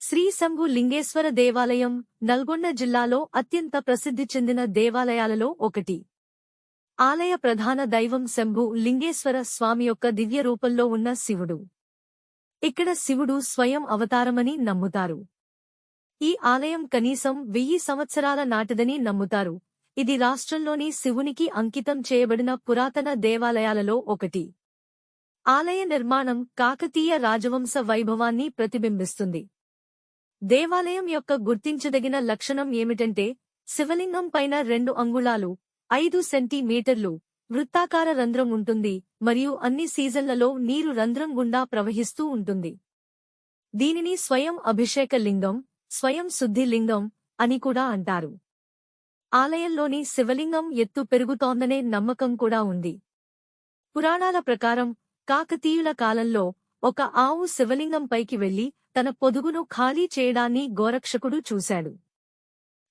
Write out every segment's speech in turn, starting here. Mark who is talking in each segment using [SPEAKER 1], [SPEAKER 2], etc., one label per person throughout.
[SPEAKER 1] శ్రీ శంభు లింగేశ్వర దేవాలయం నల్గొండ జిల్లాలో అత్యంత ప్రసిద్ధి చెందిన దేవాలయాలలో ఒకటి. ఆలయ ప్రధాన దైవం శంభు లింగేశ్వర స్వామి యొక్క దివ్య రూపంలో ఉన్న శివుడు. ఇక్కడ శివుడు స్వయం అవతారమని నమ్ముతారు. ఈ ఆలయం కనీసం 1000 సంవత్సరాల నాటిదని నమ్ముతారు. ఇది రాష్ట్రంలోని శివునికి అంకితం చేయబడిన పురాతన దేవాలయాలలో ఒకటి. ఆలయ నిర్మాణం కాకతీయ రాజవంశ వైభవాన్ని ప్రతిబింబిస్తుంది. దేవాలయం యొక్క గుర్తించదగిన లక్షణం ఏమిటంటే, శివలింగం పైన 2 అంగుళాలు 5 సెంటీమీటర్లు వృత్తాకార రంధ్రం ఉంటుంది మరియు అన్ని సీజన్లలో నీరు రంధ్రం గుండా ప్రవహిస్తూ ఉంటుంది. దీనిని స్వయం అభిషేక లింగం, స్వయం శుద్ధి లింగం అని కూడా అంటారు. ఆలయంలోని శివలింగం ఎత్తు పెరుగుతోందనే నమ్మకం కూడా ఉంది. పురాణాల ప్రకారం కాకతీయుల కాలంలో ఒక ఆవు శివలింగం పైకి వెళ్లి తన పొదుగును ఖాళీ చేయడాన్ని గోరక్షకుడు చూశాడు.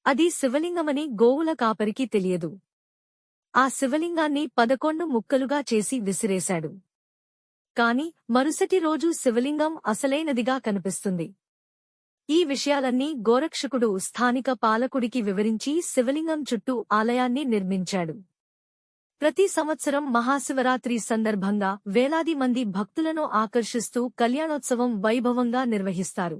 [SPEAKER 1] అది శివలింగమని గోవుల కాపరికి తెలియదు. ఆ శివలింగాన్ని 11 ముక్కలుగా చేసి విసిరేశాడు. కాని మరుసటి రోజు శివలింగం అసలైనదిగా కనిపిస్తుంది. ఈ విషయాలన్నీ గోరక్షకుడు స్థానిక పాలకుడికి వివరించి శివలింగం చుట్టూ ఆలయాన్ని నిర్మించాడు. ప్రతి సంవత్సరం మహాశివరాత్రి సందర్భంగా వేలాది మంది భక్తులను ఆకర్షిస్తూ కళ్యాణోత్సవం వైభవంగా నిర్వహిస్తారు.